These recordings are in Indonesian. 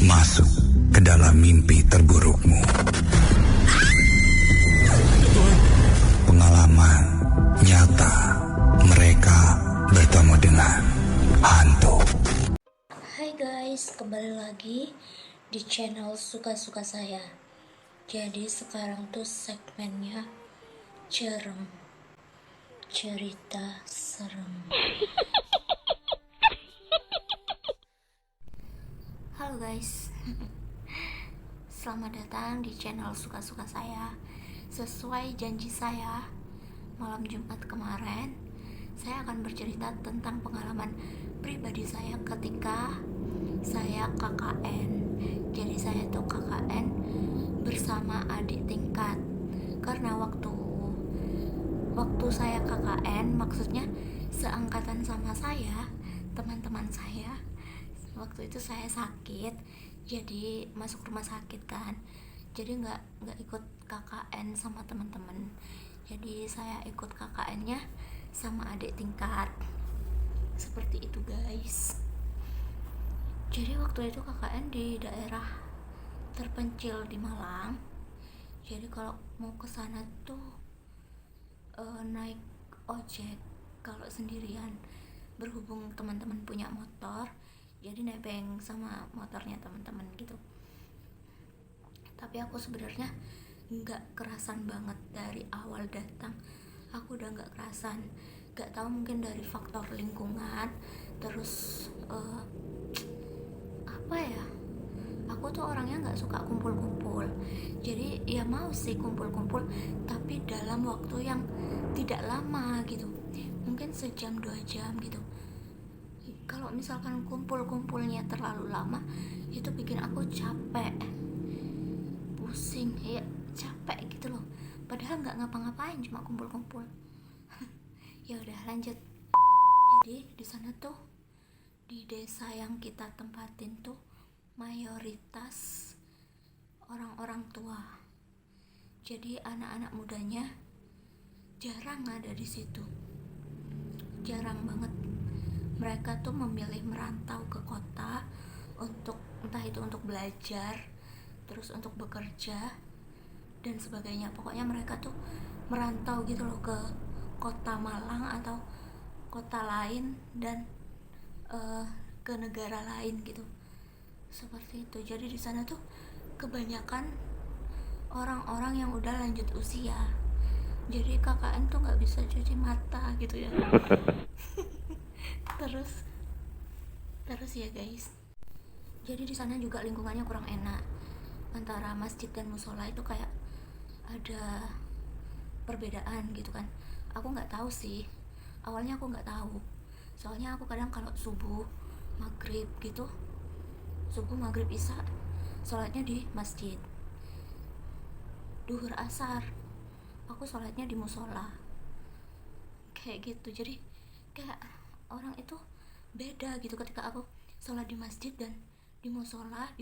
masuk ke dalam mimpi terburukmu. Pengalaman nyata mereka bertemu dengan hantu. Hai guys, kembali lagi di channel Suka-Suka Saya. Jadi sekarang tuh segmennya cerem, cerita serem. Halo guys, selamat datang di channel Suka-Suka Saya. Sesuai janji saya, malam Jumat kemarin saya akan bercerita tentang pengalaman pribadi saya ketika saya KKN. Jadi saya tuh KKN bersama adik tingkat. Karena waktu saya KKN, maksudnya seangkatan sama saya, teman-teman saya, waktu itu saya sakit, jadi masuk rumah sakit kan. Jadi nggak ikut KKN sama teman-teman. Jadi saya ikut KKN-nya sama adik tingkat. Seperti itu guys. Jadi waktu itu KKN di daerah terpencil di Malang. Jadi kalau mau ke sana tuh naik ojek. Kalau sendirian, berhubung teman-teman punya motor, jadi nebeng sama motornya teman-teman gitu. Tapi aku sebenarnya nggak kerasan banget dari awal datang. Aku udah nggak kerasan. Nggak tahu, mungkin dari faktor lingkungan. Terus apa ya, aku tuh orangnya nggak suka kumpul-kumpul. Jadi ya mau sih kumpul-kumpul, tapi dalam waktu yang tidak lama gitu, mungkin sejam 2 jam gitu. Kalau misalkan kumpul-kumpulnya terlalu lama, itu bikin aku capek, pusing, ya capek gitu loh. Padahal nggak ngapa-ngapain, cuma kumpul-kumpul. Ya udah lanjut. Jadi di sana tuh, di desa yang kita tempatin tuh mayoritas orang-orang tua. Jadi anak-anak mudanya jarang ada di situ. Jarang banget. Mereka tuh memilih merantau ke kota untuk entah itu untuk belajar, terus untuk bekerja dan sebagainya. Pokoknya mereka tuh merantau gitu loh ke kota Malang atau kota lain dan ke negara lain gitu, seperti itu. Jadi di sana tuh kebanyakan orang-orang yang udah lanjut usia. Jadi KKN tuh nggak bisa cuci mata gitu ya. terus ya guys. Jadi di sana juga lingkungannya kurang enak. Antara masjid dan musola itu kayak ada perbedaan gitu kan. Aku nggak tahu sih. Awalnya aku nggak tahu. Soalnya aku kadang kalau subuh, maghrib gitu, subuh, maghrib, isya, sholatnya di masjid. Duhur, asar, aku sholatnya di musola. Kayak gitu. Jadi kayak orang itu beda gitu ketika aku sholat di masjid dan di musola.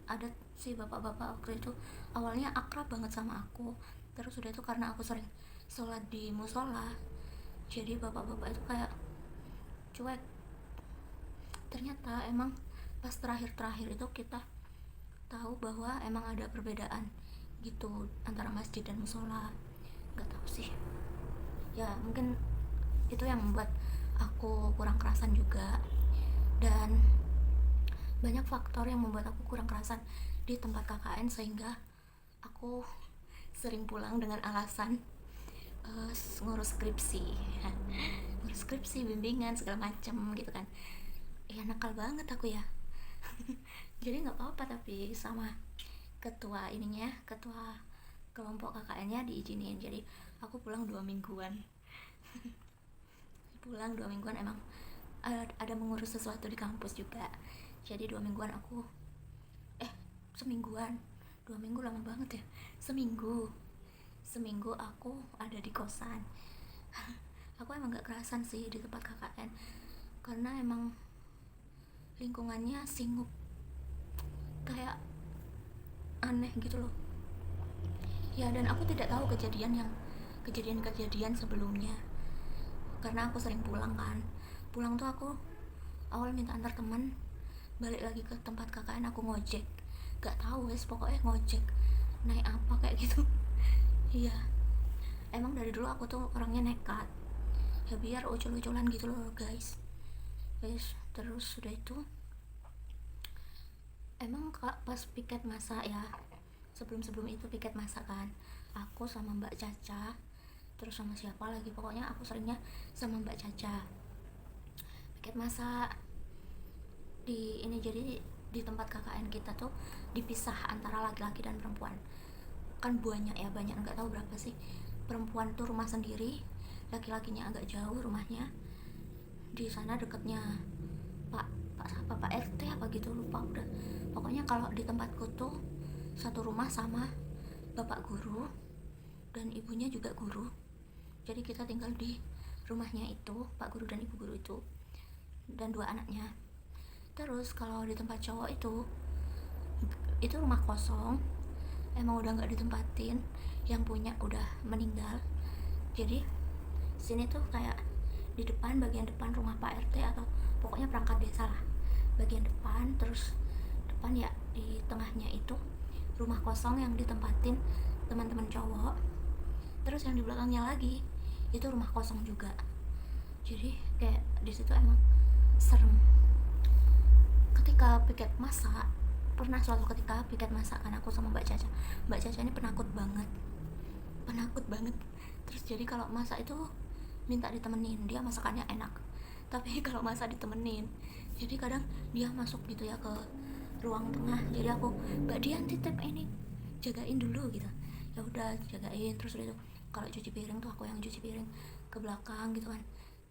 Ada si bapak-bapak waktu itu awalnya akrab banget sama aku. Terus udah itu karena aku sering sholat di musola, jadi bapak-bapak itu kayak cuek. Ternyata emang pas terakhir-terakhir itu kita tahu bahwa emang ada perbedaan gitu antara masjid dan musola. Nggak tahu sih, ya mungkin itu yang membuat aku kurang kerasan juga. Dan banyak faktor yang membuat aku kurang kerasan di tempat KKN, sehingga aku sering pulang dengan alasan ngurus skripsi, bimbingan segala macem gitu kan. Ya nakal banget aku ya. Jadi nggak apa-apa, tapi sama ketua kelompok KKN-nya diizinin. Jadi aku pulang 2 mingguan. Emang ada mengurus sesuatu di kampus juga. Jadi 2 mingguan aku semingguan. 2 minggu lama banget ya. Seminggu aku ada di kosan. Aku emang gak kerasan sih di tempat KKN, karena emang lingkungannya singgup, kayak aneh gitu loh ya. Dan aku tidak tahu kejadian sebelumnya, karena aku sering pulang kan. Pulang tuh aku awal minta antar teman, balik lagi ke tempat KKN aku ngojek, gak tahu wes pokoknya ngojek naik apa kayak gitu. Iya, emang dari dulu aku tuh orangnya nekat ya, biar ucul-uculan gitu loh guys. Wes terus sudah itu emang kak pas piket masa ya, sebelum itu piket masa kan, aku sama Mbak Caca terus sama siapa lagi, pokoknya aku seringnya sama Mbak Caca piket masa di ini. Jadi di tempat KKN kita tuh dipisah antara laki-laki dan perempuan, kan banyak ya, banyak nggak tahu berapa sih, perempuan tuh rumah sendiri, laki-lakinya agak jauh rumahnya, di sana deketnya Pak Pak RT apa gitu, lupa udah. Pokoknya kalau di tempatku tuh satu rumah sama bapak guru dan ibunya juga guru, jadi kita tinggal di rumahnya itu, Pak Guru dan Ibu Guru dan 2 anaknya. Terus kalau di tempat cowok itu rumah kosong, emang udah nggak ditempatin, yang punya udah meninggal. Jadi sini tuh kayak di depan, bagian depan rumah Pak RT atau pokoknya perangkat desa lah, bagian depan, terus depan ya, di tengahnya itu rumah kosong yang ditempatin teman-teman cowok, terus yang di belakangnya lagi itu rumah kosong juga. Jadi kayak di situ emang serem. Ketika piket masa, pernah suatu ketika piket masa kan aku sama Mbak Caca ini penakut banget. Terus jadi kalau masak itu minta ditemenin, dia masakannya enak, tapi kalau masak ditemenin, jadi kadang dia masuk gitu ya ke ruang tengah, jadi aku, Mbak Dian titip ini, jagain dulu gitu. Ya udah jagain, terus udah itu kalau cuci piring tuh aku yang cuci piring ke belakang gitu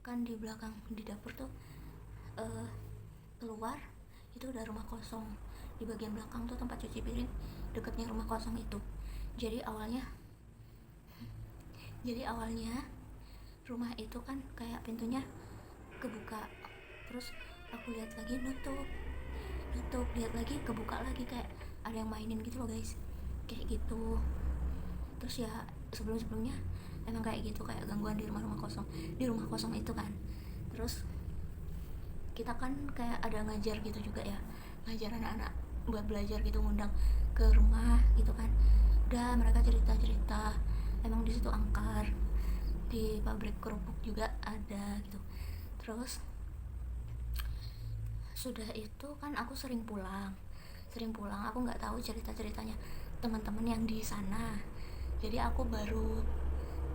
kan di belakang di dapur tuh keluar itu udah rumah kosong, di bagian belakang tuh tempat cuci piring deketnya rumah kosong itu. Jadi awalnya rumah itu kan kayak pintunya kebuka, terus aku lihat lagi nutup, lihat lagi kebuka lagi, kayak ada yang mainin gitu loh guys, kayak gitu. Terus ya sebelumnya emang kayak gitu, kayak gangguan di rumah kosong itu kan. Terus kita kan kayak ada ngajar gitu juga ya, ngajar anak-anak buat belajar gitu, ngundang ke rumah gitu kan. Udah mereka cerita emang di situ angker, di pabrik kerupuk juga ada gitu. Terus sudah itu kan aku sering pulang, aku nggak tahu ceritanya teman-teman yang di sana. Jadi aku baru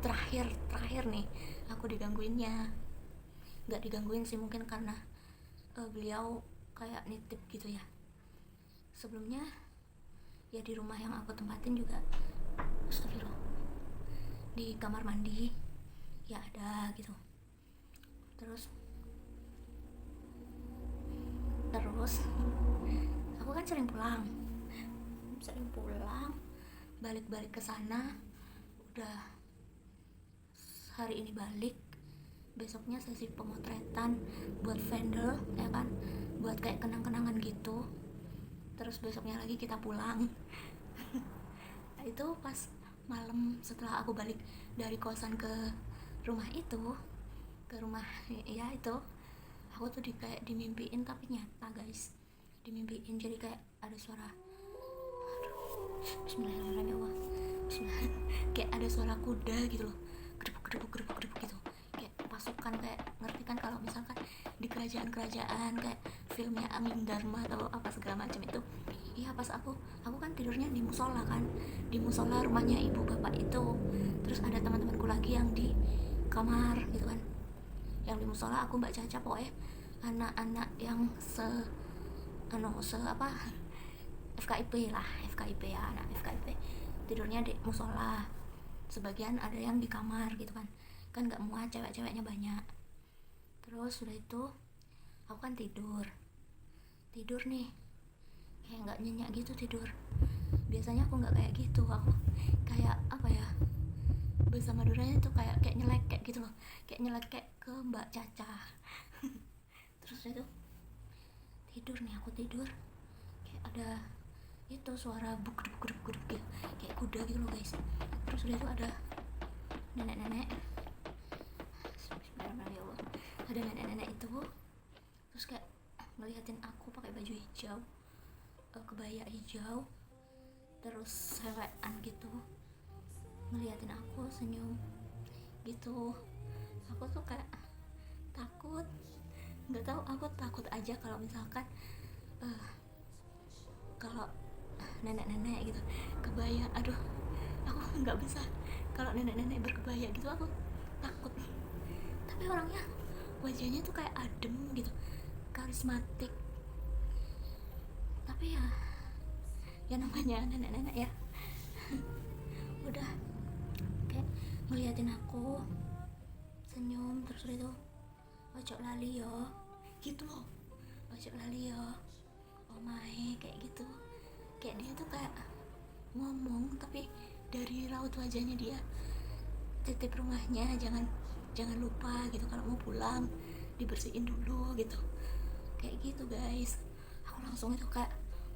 terakhir nih aku digangguinnya. Nggak digangguin sih, mungkin karena beliau kayak nitip gitu ya. Sebelumnya ya di rumah yang aku tempatin juga, astagfirullah, di kamar mandi ya ada gitu. Terus aku kan sering pulang balik ke sana. Udah hari ini balik, besoknya sesi pemotretan buat vendor ya kan, buat kayak kenang-kenangan gitu. Terus besoknya lagi kita pulang. Itu pas malam setelah aku balik dari kosan ke rumah ya itu, aku tuh kayak dimimpiin, tapi nyata guys, dimimpiin. Jadi kayak ada suara, bismillahirrahmanirrahim ya Allah, kayak ada suara kuda gitu loh, gedebuk gitu, kayak pasukan, kayak ngerti kan kalau misalkan di kerajaan kayak filmnya Amin Dharma atau apa segala macam itu. Iya, pas aku kan tidurnya di musola rumahnya ibu bapak itu. Terus ada teman-temanku lagi yang di kamar gitu kan, yang di musola. Aku Mbak Caca, pokoknya anak-anak yang FKIP ya, anak FKIP tidurnya di musola, sebagian ada yang di kamar gitu kan nggak muat, ceweknya banyak. Terus sudah itu aku kan tidur nih, kayak nggak nyenyak gitu tidur. Biasanya aku nggak kayak gitu, aku kayak apa ya, bahasa Maduranya itu kayak nyelekek gitu loh, kayak nyelekek ke Mbak Caca. Terus itu aku tidur kayak ada itu suara buk gitu, kayak kuda gitu loh guys. Terus udah itu ada nenek-nenek, ada nenek-nenek itu, terus kayak ngeliatin aku pakai baju hijau, kebaya hijau, terus sewekan gitu, ngeliatin aku senyum gitu. Aku tuh kayak takut, nggak tahu, aku takut aja kalau misalkan kalau nenek-nenek gitu kebaya, aduh aku nggak bisa kalau nenek-nenek berkebaya gitu, aku takut. Tapi orangnya, wajahnya tuh kayak adem gitu, karismatik. Tapi ya namanya nenek-nenek ya. Udah kayak ngeliatin aku senyum, terus itu ojo lali yo gitu loh, ojo lali yo omahe, kayak gitu. Kayak dia tuh kayak ngomong, tapi dari raut wajahnya dia, titip rumahnya, jangan lupa gitu kalau mau pulang dibersihin dulu gitu, kayak gitu guys. Aku langsung itu kayak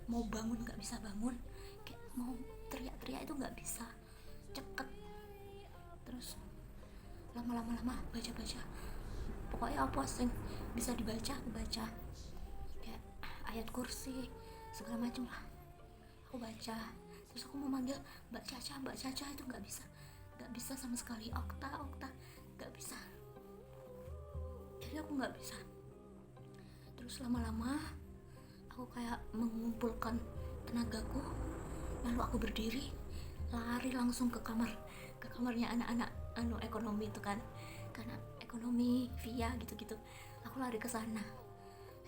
mau bangun nggak bisa bangun, kayak mau teriak-teriak itu nggak bisa, ceket. Terus lama-lama baca pokoknya apa sih bisa dibaca aku baca, kayak ayat kursi segala macam lah aku baca. Terus aku mau manggil Mbak Caca itu nggak bisa sama sekali. Okta nggak bisa, jadi aku nggak bisa. Terus lama-lama aku kayak mengumpulkan tenagaku, lalu aku berdiri, lari langsung ke kamarnya anak-anak ekonomi itu kan, karena ekonomi via gitu-gitu. Aku lari ke sana,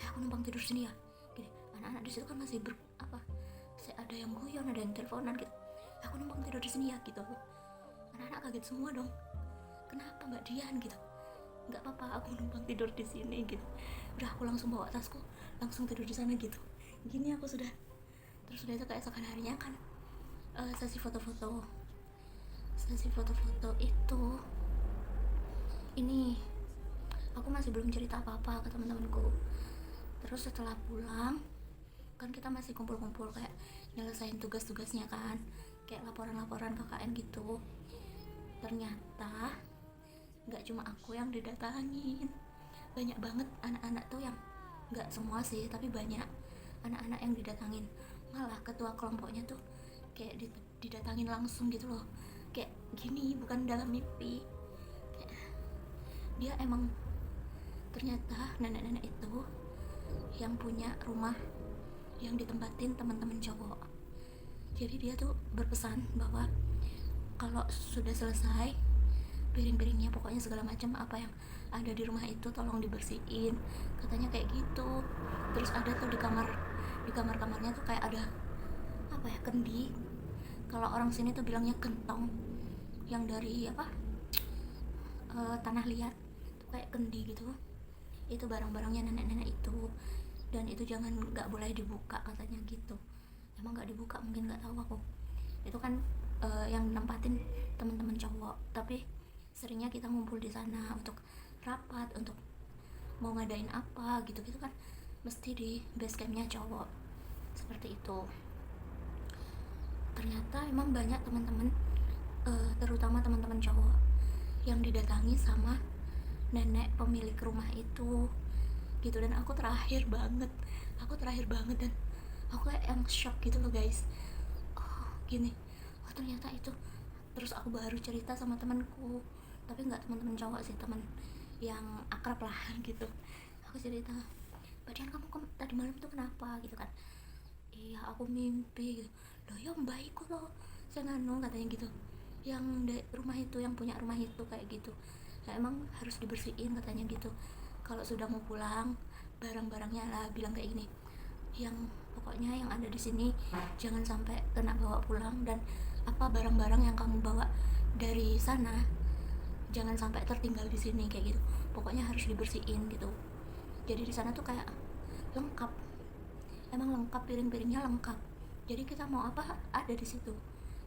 aku numpang tidur sini ya gini. Anak-anak di situ kan masih ada yang guyon, ada yang teleponan gitu. Aku numpang tidur di sini ya gitu. Anak-anak kaget semua dong, kenapa Mbak Dian gitu. Nggak apa-apa, aku numpang tidur di sini gitu. Udah aku langsung bawa tasku, langsung tidur di sana gitu. Gini aku sudah. Terus udah itu kayak esokan harinya kan sesi foto-foto itu. Ini aku masih belum cerita apa-apa ke teman-temanku. Terus setelah pulang kan kita masih kumpul-kumpul kayak nyelesain tugas-tugasnya kan, kayak laporan-laporan KKN gitu. Ternyata nggak cuma aku yang didatangin, banyak banget anak-anak tuh, yang nggak semua sih tapi banyak anak-anak yang didatangin. Malah ketua kelompoknya tuh kayak didatangin langsung gitu loh, kayak gini, bukan dalam mimpi. Kayak dia emang, ternyata nenek-nenek itu yang punya rumah yang ditempatin teman-teman cowok. Jadi dia tuh berpesan bahwa kalau sudah selesai piring-piringnya, pokoknya segala macam apa yang ada di rumah itu tolong dibersihin, katanya kayak gitu. Terus ada tuh di kamar-kamarnya tuh kayak ada kendi. Kalau orang sini tuh bilangnya gentong, yang dari tanah liat tuh kayak kendi gitu. Itu barang-barangnya nenek-nenek itu, dan itu nggak boleh dibuka katanya gitu. Emang nggak dibuka, mungkin nggak tahu aku. Itu kan yang nempatin teman-teman cowok, tapi seringnya kita ngumpul di sana untuk rapat, untuk mau ngadain apa gitu-gitu kan, mesti di base campnya cowok, seperti itu. Ternyata emang banyak teman-teman, terutama teman-teman cowok, yang didatangi sama nenek pemilik rumah itu gitu. Dan aku terakhir banget dan aku kayak yang shock gitu loh guys. Gini, ternyata itu. Terus aku baru cerita sama temanku, tapi nggak teman-teman cowok sih, teman yang akrab lah gitu. Aku cerita, Mbak Dian, kamu tadi malam tuh kenapa gitu kan. Iya aku mimpi gitu. Loh ya mbak loh saya nganu, katanya gitu, yang rumah itu, yang punya rumah itu kayak gitu. Nah, emang harus dibersihin katanya gitu. Kalau sudah mau pulang, barang-barangnya lah, bilang kayak gini, yang pokoknya yang ada di sini jangan sampai kena bawa pulang, dan barang-barang yang kamu bawa dari sana jangan sampai tertinggal di sini kayak gitu. Pokoknya harus dibersihin gitu. Jadi di sana tuh kayak lengkap, emang lengkap, piring-piringnya lengkap. Jadi kita mau apa ada di situ.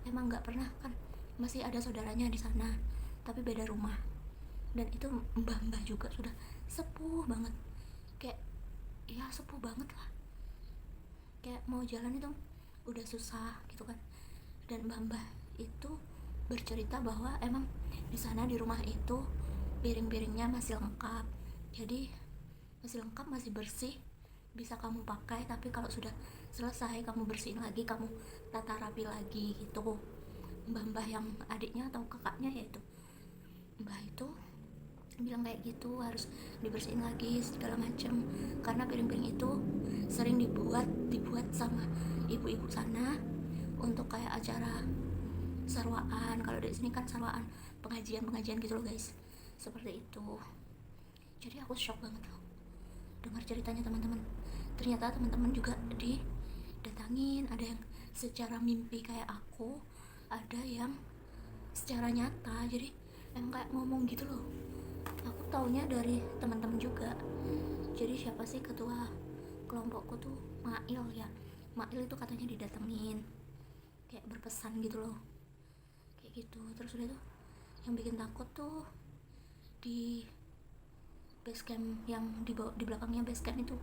Emang nggak pernah kan, masih ada saudaranya di sana, tapi beda rumah. Dan itu mbah-mbah juga sudah sepuh banget, kayak ya sepuh banget lah, kayak mau jalan itu udah susah gitu kan. Dan mbah-mbah itu bercerita bahwa emang di sana di rumah itu piring-piringnya masih lengkap, jadi masih lengkap, masih bersih, bisa kamu pakai, tapi kalau sudah selesai kamu bersihin lagi, kamu tata rapi lagi gitu. Mbah-mbah yang adiknya atau kakaknya yaitu mbah itu bilang kayak gitu, harus dibersihin lagi segala macam, karena piring-piring itu sering dibuat sama ibu-ibu sana untuk kayak acara sarwaan. Kalau di sini kan sarwaan, pengajian gitu loh guys, seperti itu. Jadi aku shock banget loh dengar ceritanya teman-teman. Ternyata teman-teman juga didatangin, ada yang secara mimpi kayak aku, ada yang secara nyata. Jadi emang kayak ngomong gitu loh. Aku taunya dari teman-teman juga. Jadi siapa sih ketua kelompokku tuh, Mail ya. Mail itu katanya didatengin, kayak berpesan gitu loh, kayak gitu. Terus udah tuh yang bikin takut tuh di base camp, yang di belakangnya base camp itu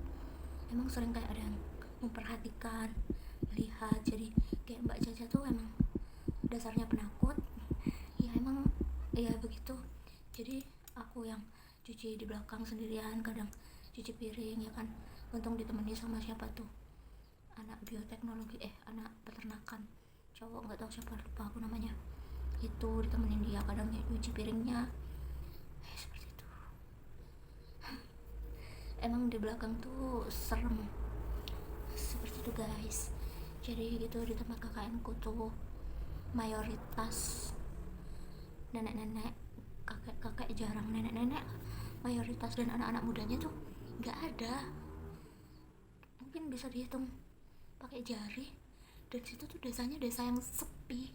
emang sering kayak ada yang memperhatikan, lihat. Jadi kayak Mbak Caca tuh emang dasarnya penakut ya, emang ya begitu. Jadi aku yang cuci di belakang sendirian, kadang cuci piring ya kan, untung ditemani sama siapa tuh, anak bioteknologi, anak peternakan cowok, nggak tahu siapa, lupa aku namanya. Itu ditemenin dia, kadang nyuci piringnya, seperti itu. Emang di belakang tuh serem, seperti itu guys. Jadi gitu, di tempat KKN ku tuh mayoritas nenek-nenek, kakek-kakek jarang, nenek-nenek mayoritas, dan anak-anak mudanya tuh nggak ada, mungkin bisa dihitung pakai jari. Dan situ tuh desanya desa yang sepi.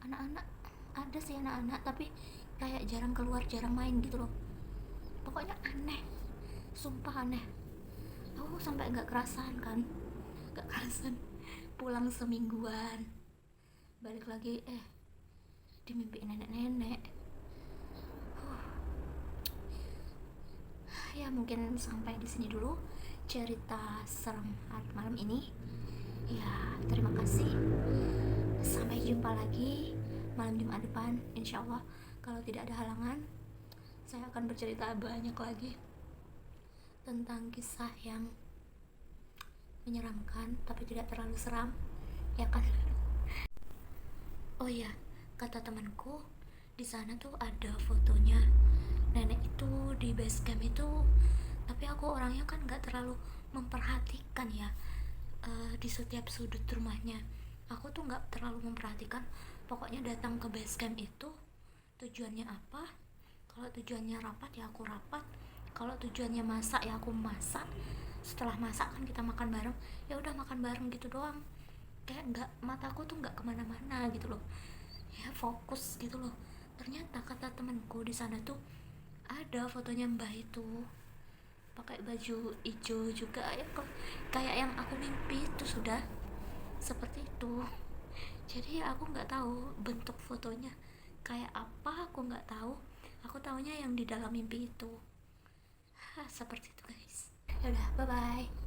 Anak-anak ada sih, anak-anak, tapi kayak jarang keluar, jarang main gitu loh. Pokoknya aneh, sumpah aneh. Aku sampai nggak kerasan pulang semingguan, balik lagi dimimpiin nenek-nenek. Ya mungkin sampai di sini dulu cerita serem malam ini. Ya terima kasih, sampai jumpa lagi malam Jumat depan insyaallah. Kalau tidak ada halangan, saya akan bercerita banyak lagi tentang kisah yang menyeramkan tapi tidak terlalu seram, ya kan? Oh ya, kata temanku, di sana tuh ada fotonya nenek itu di base camp itu, tapi aku orangnya kan nggak terlalu memperhatikan ya, di setiap sudut rumahnya. Aku tuh nggak terlalu memperhatikan. Pokoknya datang ke base camp itu tujuannya apa. Kalau tujuannya rapat ya aku rapat, kalau tujuannya masak ya aku masak. Setelah masak kan kita makan bareng, ya udah makan bareng gitu doang. Kayak nggak, mataku tuh nggak kemana-mana gitu loh, ya fokus gitu loh. Ternyata kata temanku, di sana tuh ada fotonya mbah itu pakai baju hijau juga ya, kok kayak yang aku mimpi itu, sudah seperti itu. Jadi aku nggak tahu bentuk fotonya kayak apa, aku nggak tahu. Aku taunya yang di dalam mimpi itu. Seperti itu guys. Ya udah, bye bye.